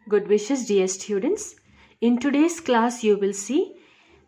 Good wishes, dear students. In today's class, you will see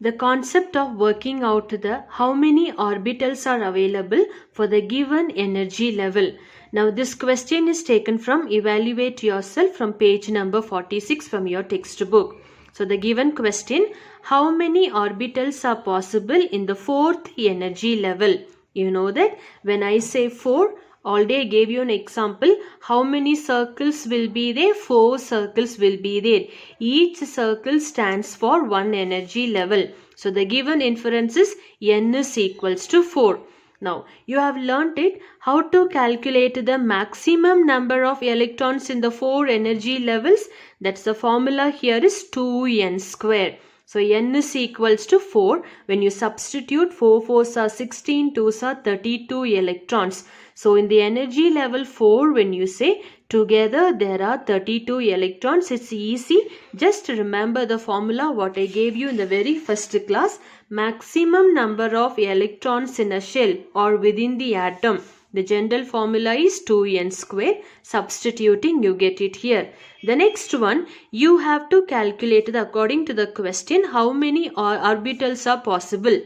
the concept of working out the how many orbitals are available for the given energy level. Now, this question is taken from Evaluate Yourself from page number 46 from your textbook. So, the given question, how many orbitals are possible in the fourth energy level? You know that when I say 4, already I gave you an example. How many circles will be there? 4 circles will be there. Each circle stands for one energy level. So the given inference is n is equals to 4. Now you have learnt it how to calculate the maximum number of electrons in the 4 energy levels. That's the formula here is 2n square. So n is equals to 4. When you substitute 4 4s are 16, 2s are 32 electrons. So in the energy level 4, when you say together there are 32 electrons, it's easy. Just remember the formula what I gave you in the very first class. Maximum number of electrons in a shell or within the atom. The general formula is 2n square. Substituting, you get it here. The next one, you have to calculate according to the question how many orbitals are possible.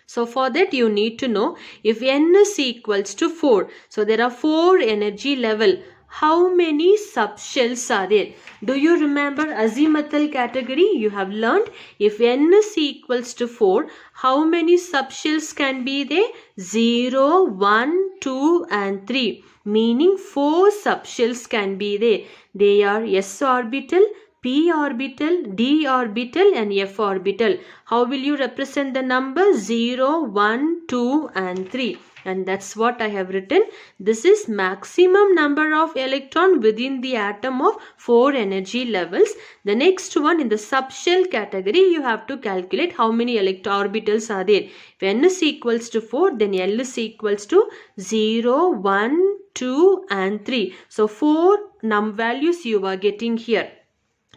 So for that you need to know if n is equals to 4. So there are 4 energy level. How many subshells are there? Do you remember azimuthal category? You have learned if n is equals to 4, how many subshells can be there? 0, 1, 2 and 3. Meaning 4 subshells can be there. They are s orbital, p orbital, d orbital and f orbital. How will you represent the number? 0, 1, 2 and 3. And that's what I have written. This is maximum number of electron within the atom of 4 energy levels. The next one in the subshell category, you have to calculate how many orbitals are there. If n is equals to 4, then L is equals to 0, 1, 2 and 3. So 4 values you are getting here.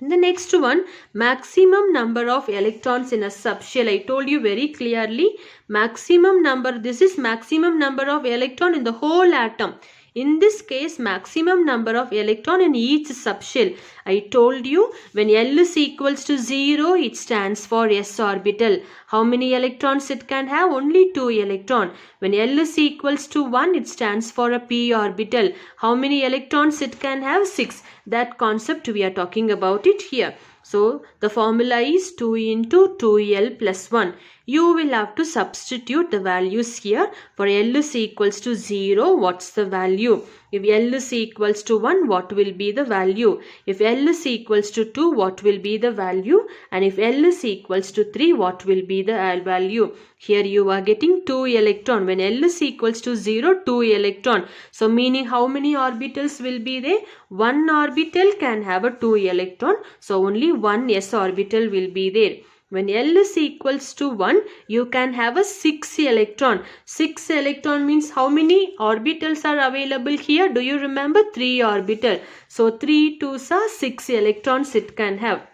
The next one, maximum number of electrons in a subshell. I told you very clearly, maximum number, this is maximum number of electron in the whole atom. In this case, maximum number of electron in each subshell. I told you when L is equals to 0, it stands for s orbital. How many electrons it can have? Only 2 electron. When L is equals to 1, it stands for a p orbital. How many electrons it can have? 6. That concept we are talking about it here. So the formula is 2 into 2L plus 1. You will have to substitute the values here. For L is equals to 0, what's the value? If L is equals to 1, what will be the value? If L is equals to 2, what will be the value? And if L is equals to 3, what will be the value? Here you are getting 2 electron. When L is equals to 0, 2 electron. So meaning how many orbitals will be there? One orbital can have a 2 electron. So only one s orbital will be there. When L is equals to 1, you can have a 6 electron. 6 electron means how many orbitals are available here? Do you remember? 3 orbital. So 3 2s are 6 electrons it can have.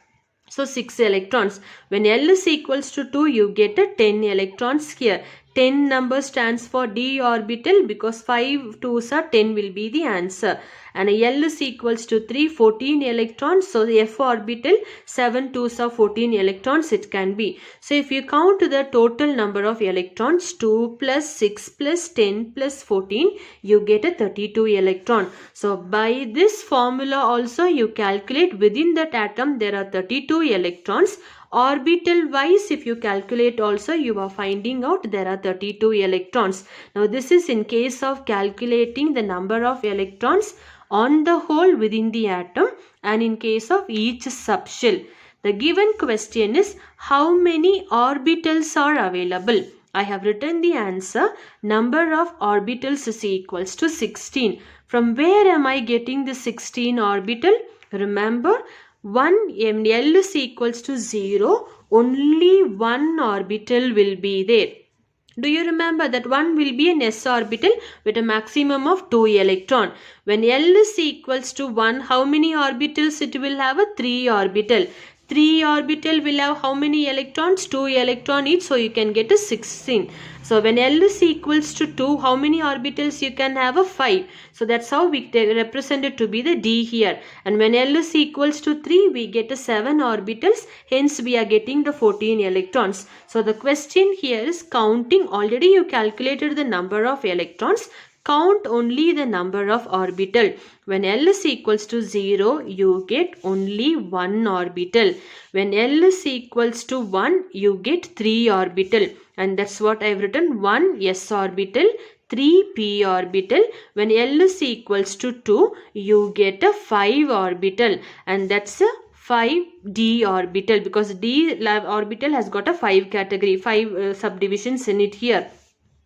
So 6 electrons. When L is equals to 2, you get a 10 electrons here. 10 number stands for d orbital because 5 2s are 10 will be the answer. And L is equals to 3, 14 electrons. So the f orbital, 7 2s are 14 electrons it can be. So if you count the total number of electrons, 2 plus 6 plus 10 plus 14, you get a 32 electron. So by this formula also you calculate within that atom there are 32 electrons. Orbital wise, if you calculate also, you are finding out there are 32 electrons. Now this is in case of calculating the number of electrons on the whole within the atom and in case of each subshell. The given question is how many orbitals are available? I have written the answer. Number of orbitals is equals to 16. From where am I getting the 16 orbital? Remember, 1 L is equals to 0, only one orbital will be there. Do you remember that one will be an s orbital with a maximum of 2 electron. When L is equals to 1, how many orbitals it will have? A 3 orbital. 3 orbital will have how many electrons? 2 electron each, so you can get a 16. So when L is equals to 2, how many orbitals you can have? A 5. So that's how we represent it to be the D here. And when L is equals to 3, we get a 7 orbitals. Hence we are getting the 14 electrons. So the question here is counting. Already you calculated the number of electrons. Count only the number of orbital. When L is equals to 0, you get only 1 orbital. When L is equals to 1, you get 3 orbital. And that's what I've written, 1 s orbital, 3 p orbital. When L is equals to 2, you get a 5 orbital. And that's a 5d orbital, because d orbital has got a 5 category, 5 subdivisions in it here.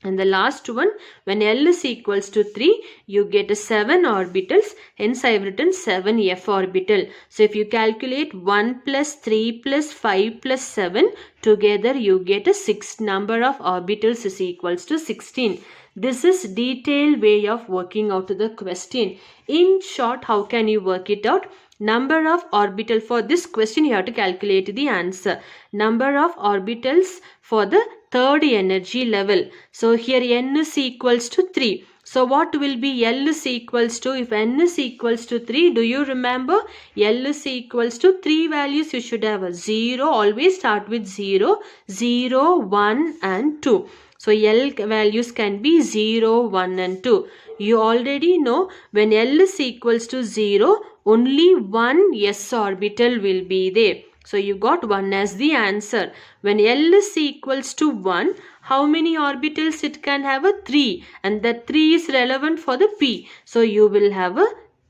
And the last one, when L is equals to 3, you get a 7 orbitals. Hence I have written 7f orbital. So if you calculate 1 plus 3 plus 5 plus 7, together you get a 6 number of orbitals is equals to 16. This is detailed way of working out the question. In short, how can you work it out? Number of orbital, for this question you have to calculate the answer. Number of orbitals for the third energy level. So here n is equals to 3. So what will be L is equals to, if n is equals to 3, do you remember? L is equals to 3 values, you should have a 0, always start with 0, 0, 1 and 2. So L values can be 0, 1 and 2. You already know when L is equals to 0, only one s orbital will be there. So you got 1 as the answer. When L is equals to 1, how many orbitals it can have? A 3. And that 3 is relevant for the p. So you will have a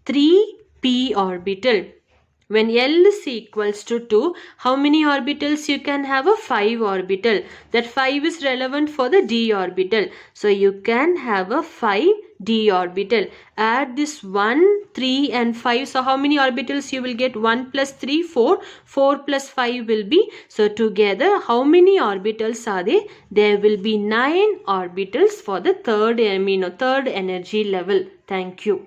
3p orbital. When L is equals to 2, how many orbitals you can have? A 5 orbital. That 5 is relevant for the d orbital. So you can have a 5d orbital. Add this 1, 3 and 5. So how many orbitals you will get? 1 plus 3, 4. 4 plus 5 will be. So together how many orbitals are there? There will be 9 orbitals for the third energy level. Thank you.